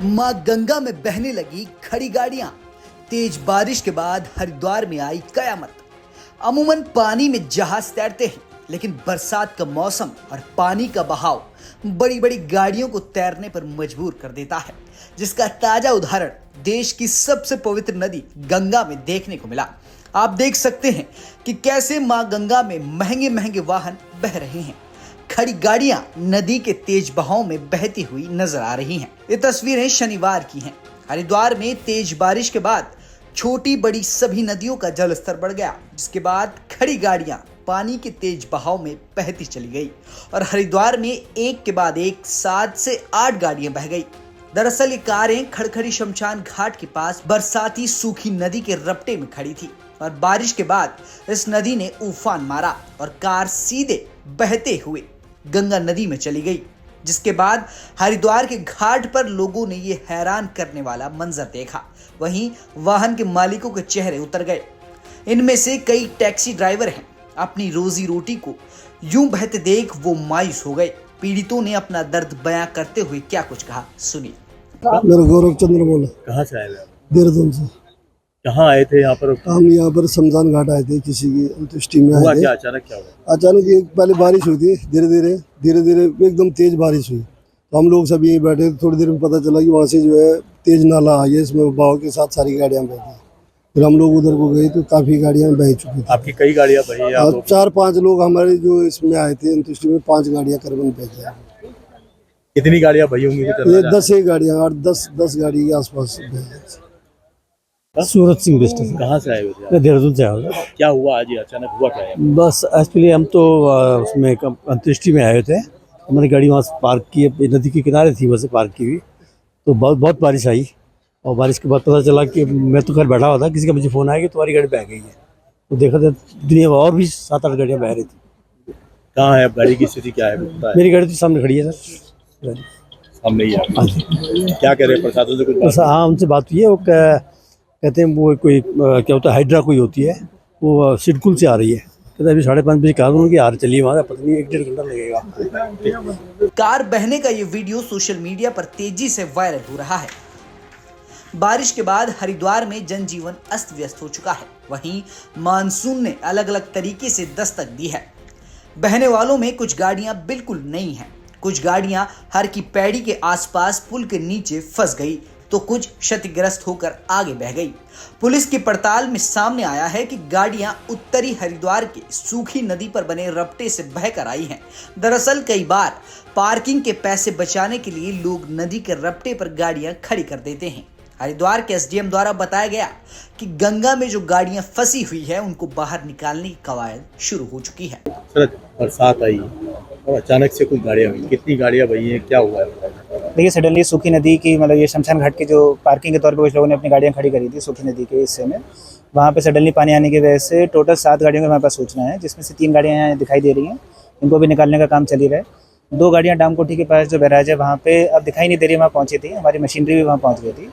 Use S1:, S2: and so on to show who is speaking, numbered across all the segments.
S1: मां गंगा में बहने लगी खड़ी गाड़ियां। तेज बारिश के बाद हरिद्वार में आई कयामत। अमूमन पानी में जहाज तैरते हैं, लेकिन बरसात का मौसम और पानी का बहाव बड़ी बड़ी गाड़ियों को तैरने पर मजबूर कर देता है, जिसका ताजा उदाहरण देश की सबसे पवित्र नदी गंगा में देखने को मिला। आप देख सकते हैं कि कैसे मां गंगा में महंगे महंगे वाहन बह रहे हैं। खड़ी गाड़ियां नदी के तेज बहाव में बहती हुई नजर आ रही हैं। ये तस्वीरें शनिवार की हैं। हरिद्वार में तेज बारिश के बाद छोटी बड़ी सभी नदियों का जलस्तर बढ़ गया, जिसके बाद खड़ी गाड़ियां पानी के तेज बहाव में बहती चली गई और हरिद्वार में एक के बाद एक 7 से 8 गाड़ियां बह गई। दरअसल ये कारें खड़खड़ी शमशान घाट के पास बरसाती सूखी नदी के रपटे में खड़ी थी और बारिश के बाद इस नदी ने उफान मारा और कार सीधे बहते हुए गंगा नदी में चली गई, जिसके बाद हरिद्वार के घाट पर लोगों ने ये हैरान करने वाला मंजर देखा। वहीं वाहन के मालिकों के चेहरे उतर गए। इनमें से कई टैक्सी ड्राइवर हैं। अपनी रोजी रोटी को यूं बहते देख वो मायूस हो गए। पीड़ितों ने अपना दर्द बयां करते हुए क्या कुछ कहा, सुनिए।
S2: मेरा गौरव चंद्र बोला।
S3: कहाँ से आए थे आप?
S2: देहरादून से।
S3: कहाँ आए थे यहाँ पर?
S2: हम यहाँ पर शमशान घाट आए थे, किसी की अंत्येष्टि में
S3: हुआ
S2: आए थे।
S3: क्या? अचानक क्या हुआ?
S2: अचानक एक पहले बारिश हुई थी, धीरे धीरे एकदम तेज बारिश हुई, तो हम लोग सब यहीं बैठे। थोड़ी देर में पता चला कि वहाँ से जो है तेज नाला आई है, इसमें बहाव के साथ सारी गाड़ियाँ बह गई। फिर हम लोग उधर को गए तो काफी गाड़ियाँ बह चुकी थी।
S3: आपकी कई गाड़ियाँ बही?
S2: और 4-5 लोग हमारे जो इसमें आए थे अंत्येष्टि में, 5 गाड़ियाँ करीबन बह गई।
S3: कितनी गाड़ियाँ बही होंगी?
S2: ये 10 गाड़ियाँ, 8-10 गाड़ी के आसपास बह गई।
S4: सूरज सिंह बेस्ट से।
S3: कहाँ से आए हुए थे?
S4: मैं देहरादून से आया हूँ।
S3: क्या हुआ आज? ये अचानक हुआ क्या है?
S4: बस एक्चुअली हम तो उसमें अंत्येष्टि में आए थे। हमारी गाड़ी वहाँ से पार्क की, नदी के किनारे थी, वहाँ से पार्क की हुई। तो बहुत बारिश आई और बारिश के बाद पता चला कि मैं तो घर बैठा हुआ था, किसी का मुझे फ़ोन आया कि तुम्हारी गाड़ी बह गई है। तो देखा था दुनिया में और भी 7-8 गाड़ियाँ बह रही थी।
S3: कहाँ है गाड़ी की स्थिति? क्या है?
S4: मेरी गाड़ी तो सामने खड़ी है सर।
S3: सामने ही है।
S4: हाँ जी।
S3: क्या कह रहे हैं प्रशासन से? कुछ बात?
S4: हाँ, हमसे बात हुई है। वो कहते हैं वो कोई क्या होता है, हाइड्रा कोई होती है, वो सिडकुल से आ रही है। कहते अभी 5:30 बजे कहा उनकी आ चलिए वहाँ, पता नहीं 1-1.5 घंटा लगेगा।
S1: कार बहने का ये वीडियो सोशल मीडिया पर तेजी से वायरल हो रहा है। बारिश के बाद हरिद्वार में जनजीवन अस्त व्यस्त हो चुका है। वहीं मानसून ने अलग अलग तरीके से दस्तक दी है। बहने वालों में कुछ गाड़ियां बिल्कुल नई हैं, कुछ गाड़ियां हर की पैड़ी के आसपास पुल के नीचे फंस गई, तो कुछ क्षतिग्रस्त होकर आगे बह गई। पुलिस की पड़ताल में सामने आया है कि गाड़ियां उत्तरी हरिद्वार के सूखी नदी पर बने रपटे से बहकर आई हैं। दरअसल कई बार पार्किंग के पैसे बचाने के लिए लोग नदी के रपटे पर गाड़ियां खड़ी कर देते हैं। हरिद्वार के एसडीएम द्वारा बताया गया कि गंगा में जो गाड़ियां फंसी हुई है, उनको बाहर निकालने की कवायद शुरू हो चुकी है।
S3: सर, बरसात आई और अचानक से कुछ गाड़ियाँ हुई। कितनी गाड़ियाँ बही हैं? क्या हुआ है?
S5: देखिए, सडनली सूखी नदी की, मतलब ये शमशान घाट की जो पार्किंग के तौर पे कुछ लोगों ने अपनी गाड़ियाँ खड़ी करी थी सूखी नदी के हिस्से में, वहाँ पे सडनली पानी आने की वजह से टोटल 7 गाड़ियों का हमारे पास सूचना है, जिसमें से 3 गाड़ियाँ यहाँ दिखाई दे रही हैं। इनको भी निकालने का काम चल ही रहा है। 2 गाड़ियाँ डामकोठी के पास जो बैराज है वहाँ पे अब दिखाई नहीं दे रही, वहाँ पहुँची थी, हमारी मशीनरी भी वहाँ पहुँच गई थी।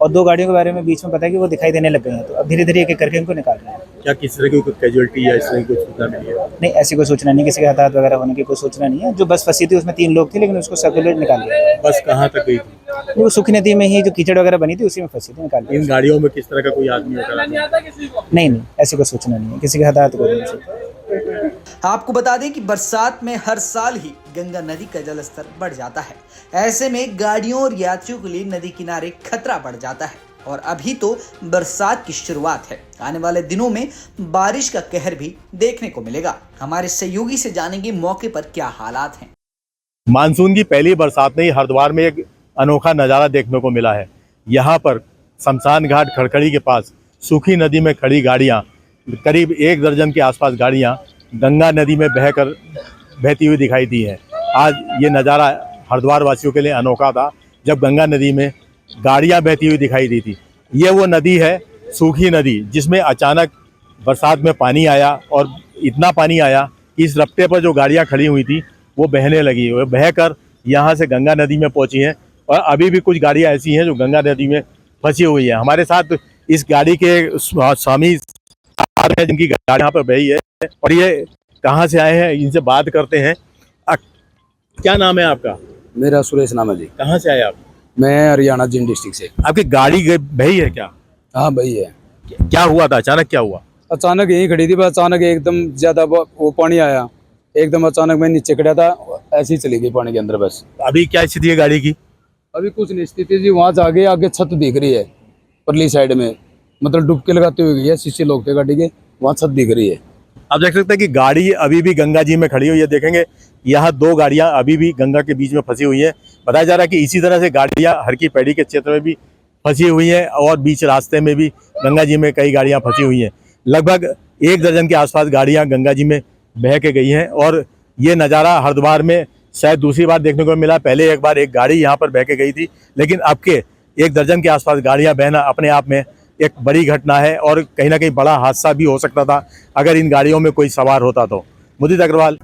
S5: और 2 गाड़ियों के बारे में बीच में पता है कि वो दिखाई देने लग गई हैं, तो अब धीरे धीरे एक एक करके उनको निकाल रहे हैं।
S3: क्या किसी तरह की कोई कैजुअलिटी या इस तरह की कुछ सूचना मिली है?
S5: नहीं, ऐसी कोई सूचना नहीं, किसी के हताहत वगैरह होने की कोई सूचना नहीं है। जो बस फंसी थी उसमें 3 लोग थे, लेकिन उसको सर्कुलेट निकाल दिया।
S3: बस कहाँ तक गई थी?
S5: वो सूखी नदी में ही जो कीचड़ वगैरह बनी थी उसी में फंसी थी, निकाल दिया।
S3: इन गाड़ियों में किस तरह का कोई आदमी होता?
S5: नहीं, ऐसी कोई सूचना नहीं है, किसी के हताहत को नहीं।
S1: आपको बता दें कि बरसात में हर साल ही गंगा नदी का जलस्तर बढ़ जाता है। ऐसे में गाड़ियों और यात्रियों के लिए नदी किनारे खतरा बढ़ जाता है और अभी तो बरसात की शुरुआत है। आने वाले दिनों में बारिश का कहर भी देखने को मिलेगा। हमारे सहयोगी से जानेंगे मौके पर क्या हालात हैं।
S3: मानसून की पहली बरसात में ही हरिद्वार में एक अनोखा नज़ारा देखने को मिला है। यहाँ पर शमशान घाट खड़खड़ी के पास सूखी नदी में खड़ी गाड़ियाँ, करीब 1 दर्जन के आसपास गाड़ियाँ गंगा नदी में बहती हुई दिखाई दी हैं। आज ये नज़ारा हरिद्वार वासियों के लिए अनोखा था, जब गंगा नदी में गाड़ियाँ बहती हुई दिखाई दी थी। ये वो नदी है, सूखी नदी, जिसमें अचानक बरसात में पानी आया और इतना पानी आया कि इस रफ्ते पर जो गाड़ियाँ खड़ी हुई थी वो बहने लगी। वो बहकर यहाँ से गंगा नदी में पहुँची हैं और अभी भी कुछ गाड़ियाँ ऐसी हैं जो गंगा नदी में फंसी हुई हैं। हमारे साथ इस गाड़ी के स्वामी हैं, जिनकी गाड़ी यहाँ पर बही है और ये कहाँ से आए हैं, इनसे बात करते हैं। क्या नाम है आपका?
S6: मेरा सुरेश नाम है जी।
S3: कहाँ से आए आप?
S6: मैं हरियाणा जिंद डिस्ट्रिक्ट से।
S3: आपकी गाड़ी बही है क्या?
S6: हाँ भाई है।
S3: क्या हुआ था, अचानक क्या हुआ?
S6: अचानक यहीं खड़ी थी, बस अचानक एकदम ज्यादा वो पानी आया, एकदम अचानक मैं नीचे खड़ा था, ऐसे ही चली गई पानी के अंदर बस।
S3: अभी क्या स्थिति है गाड़ी की?
S6: अभी कुछ नहीं स्थिति जी, वहाँ जाके आगे छत दिख रही है परली साइड में, मतलब डुबके लगाते हुए गई है, शीशे लोग थे गाड़ी के, वहाँ छत दिख रही है।
S3: आप देख सकते हैं कि गाड़ी अभी भी गंगा जी में खड़ी हुई है। देखेंगे यहाँ दो गाड़ियां अभी भी गंगा के बीच में फंसी हुई हैं। बताया जा रहा है कि इसी तरह से गाड़ियां हर की पैड़ी के क्षेत्र में भी फंसी हुई हैं और बीच रास्ते में भी गंगा जी में कई गाड़ियां फंसी हुई हैं। लगभग 1 दर्जन के आसपास गाड़ियां गंगा जी में बह के गई हैं और ये नज़ारा हरिद्वार में शायद दूसरी बार देखने को मिला। पहले एक बार एक गाड़ी यहाँ पर बह के गई थी, लेकिन अब के 1 दर्जन के आसपास गाड़ियाँ बहना अपने आप में एक बड़ी घटना है और कहीं ना कहीं बड़ा हादसा भी हो सकता था अगर इन गाड़ियों में कोई सवार होता तो। मुदित अग्रवाल,